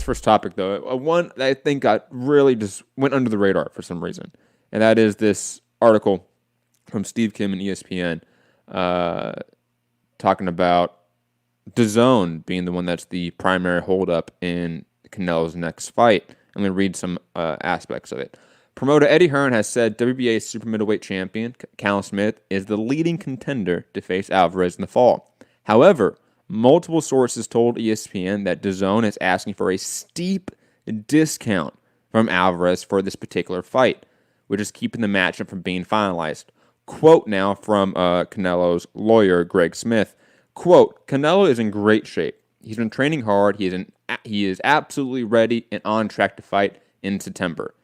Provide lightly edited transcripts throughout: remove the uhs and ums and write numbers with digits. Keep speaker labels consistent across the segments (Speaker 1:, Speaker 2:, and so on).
Speaker 1: first topic, though. One that I think got really just went under the radar for some reason, and that is this article from Steve Kim and ESPN talking about DAZN being the one that's the primary holdup in Canelo's next fight. I'm going to read some aspects of it. Promoter Eddie Hearn has said WBA super middleweight champion Callum Smith is the leading contender to face Alvarez in the fall. However, multiple sources told ESPN that DAZN is asking for a steep discount from Alvarez for this particular fight, which is keeping the matchup from being finalized. Quote now from Canelo's lawyer, Greg Smith. Quote, Canelo is in great shape. He's been training hard. He is absolutely ready and on track to fight in September.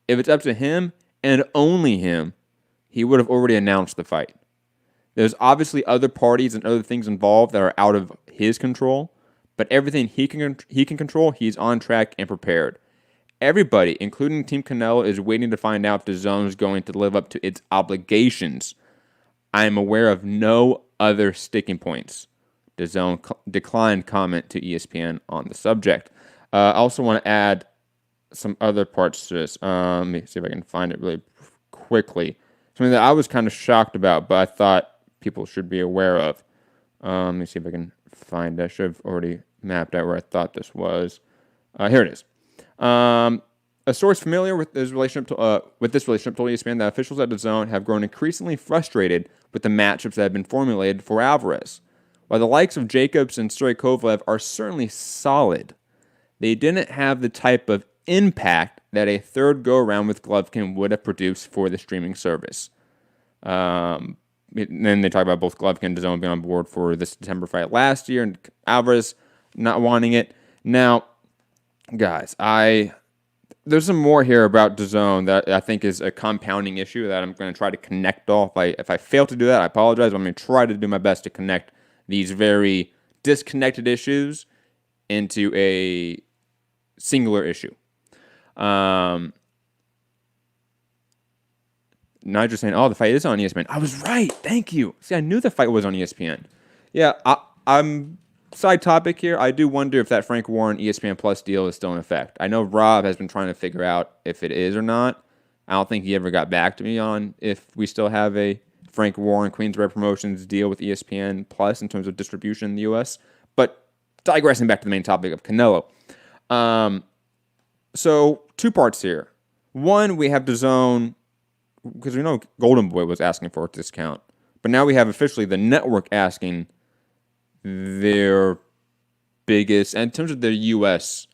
Speaker 1: If it's up to him and only him, he would have already announced the fight. There's obviously other parties and other things involved that are out of his control, but everything he can control, he's on track and prepared. Everybody, including Team Canelo, is waiting to find out if DAZN is going to live up to its obligations. I am aware of no other sticking points. DAZN declined comment to ESPN on the subject. I also want to add some other parts to this. Let me see if I can find it really quickly. Something that I was kind of shocked about, but I thought people should be aware of. Let me see if I can find it. I should have already mapped out where I thought this was. Here it is. A source familiar with this relationship told ESPN that officials at DAZN have grown increasingly frustrated with the matchups that have been formulated for Alvarez. While the likes of Jacobs and Stoikovlev are certainly solid, they didn't have the type of impact that a third go-around with Golovkin would have produced for the streaming service. Then they talk about both Golovkin and DAZN being on board for the September fight last year, and Alvarez not wanting it. Now, guys, there's some more here about DAZN that I think is a compounding issue that I'm going to try to connect off. If I fail to do that, I apologize. I'm going to try to do my best to connect these very disconnected issues into a singular issue. Nigel saying, "Oh, the fight is on ESPN." I was right. Thank you. See, I knew the fight was on ESPN. Yeah, I'm side topic here. I do wonder if that Frank Warren ESPN Plus deal is still in effect. I know Rob has been trying to figure out if it is or not. I don't think he ever got back to me on if we still have a Frank Warren Queensborough Promotions deal with ESPN Plus in terms of distribution in the U.S. But digressing back to the main topic of Canelo. So, two parts here. One, we have DAZN, because we know Golden Boy was asking for a discount. But now we have officially the network asking their biggest, and in terms of their U.S.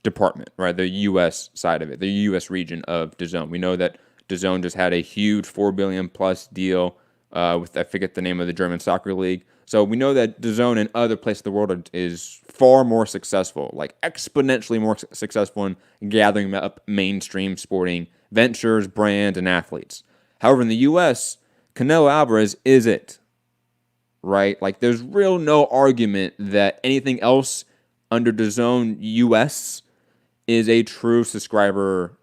Speaker 1: Department, right? The U.S. side of it, the U.S. region of DAZN. We know that DAZN just had a huge $4 billion plus deal with, I forget the name of the German soccer league. So we know that DAZN in other places of the world is far more successful, like exponentially more successful in gathering up mainstream sporting ventures, brands, and athletes. However, in the U.S., Canelo Alvarez is it, right? Like, there's real no argument that anything else under DAZN U.S. is a true subscriber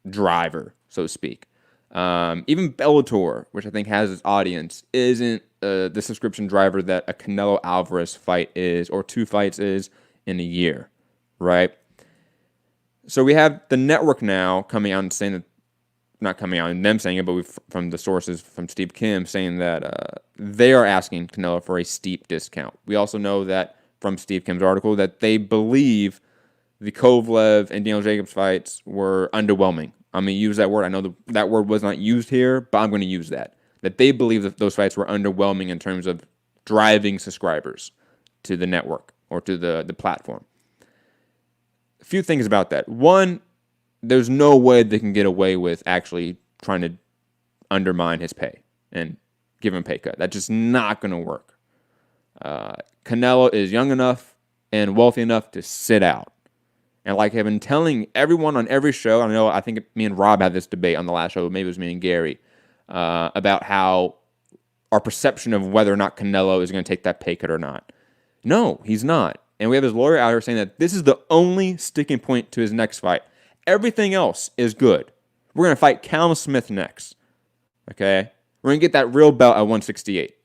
Speaker 1: driver, so to speak. Even Bellator, which I think has its audience, isn't the subscription driver that a Canelo Alvarez fight is, or two fights is in a year, right? So we have the network now coming out and saying that, not coming out and them saying it, but from the sources from Steve Kim saying that they are asking Canelo for a steep discount. We also know that from Steve Kim's article that they believe the Kovalev and Daniel Jacobs fights were underwhelming. I'm going to use that word. I know that word was not used here, but I'm going to use that. That they believe that those fights were underwhelming in terms of driving subscribers to the network or to the platform. A few things about that. One, there's no way they can get away with actually trying to undermine his pay and give him a pay cut. That's just not going to work. Canelo is young enough and wealthy enough to sit out. And like I've been telling everyone on every show, I think me and Rob had this debate on the last show, maybe it was me and Gary, about how our perception of whether or not Canelo is going to take that pay cut or not. No, he's not. And we have his lawyer out here saying that this is the only sticking point to his next fight. Everything else is good. We're going to fight Callum Smith next. Okay? We're going to get that real belt at 168.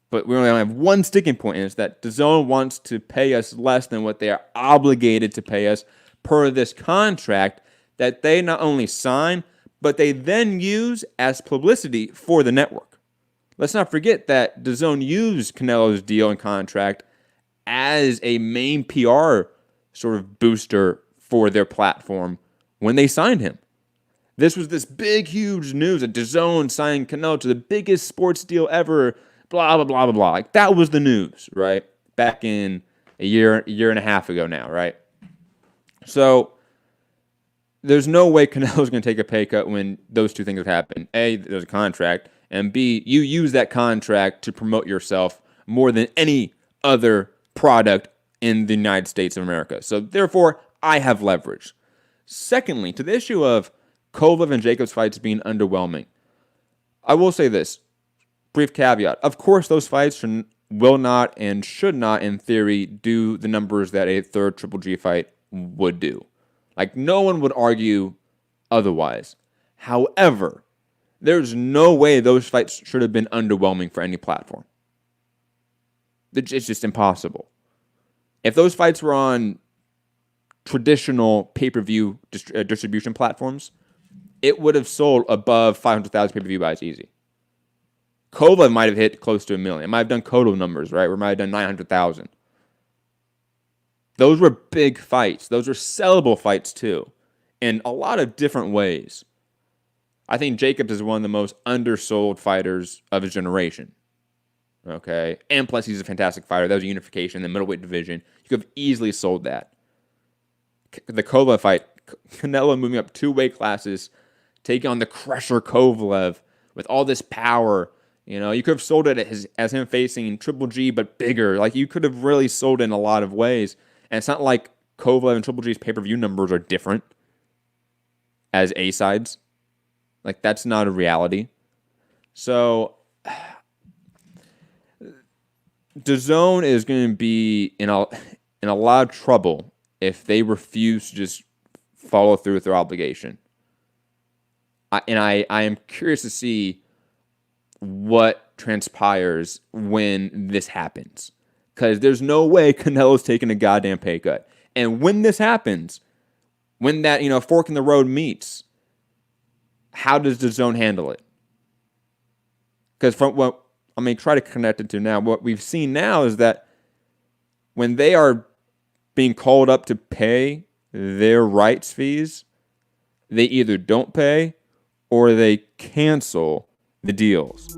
Speaker 1: But we only have one sticking point, and it's that DAZN wants to pay us less than what they are obligated to pay us per this contract that they not only sign, but they then use as publicity for the network. Let's not forget that DAZN used Canelo's deal and contract as a main PR sort of booster for their platform when they signed him. This was this big, huge news that DAZN signed Canelo to the biggest sports deal ever, blah, blah, blah, blah, blah. Like, that was the news, right? Back in a year and a half ago now, right? So there's no way Canelo's going to take a pay cut when those two things would happen. A, there's a contract, and B, you use that contract to promote yourself more than any other product in the United States of America. So therefore, I have leverage. Secondly, to the issue of Kovalev and Jacobs fights being underwhelming, I will say this, brief caveat. Of course, those fights will not and should not, in theory, do the numbers that a third Triple G fight would do. Like, no one would argue otherwise. However, there's no way those fights should have been underwhelming for any platform. It's just impossible. If those fights were on traditional pay-per-view distribution platforms, it would have sold above 500,000 pay-per-view buys easy. Kovalev might have hit close to 1 million. It might have done Kovalev numbers, right? Or might have done 900,000. Those were big fights. Those were sellable fights too, in a lot of different ways. I think Jacobs is one of the most undersold fighters of his generation. Okay? And plus, he's a fantastic fighter. That was a unification in the middleweight division. You could have easily sold that. The Kovalev fight, Canelo moving up 2 weight classes, taking on the crusher Kovalev with all this power. You know, you could have sold it as him facing Triple G, but bigger. Like, you could have really sold it in a lot of ways. And it's not like Kovalev and Triple G's pay-per-view numbers are different as A-sides. Like, that's not a reality. So, DAZN is going to be in a lot of trouble if they refuse to just follow through with their obligation. I am curious to see what transpires when this happens. Because there's no way Canelo's taking a goddamn pay cut. And when this happens, when that, fork in the road meets, how does DAZN handle it? Because from what I'm going to try to connect it to now, what we've seen now is that when they are being called up to pay their rights fees, they either don't pay or they cancel the deals.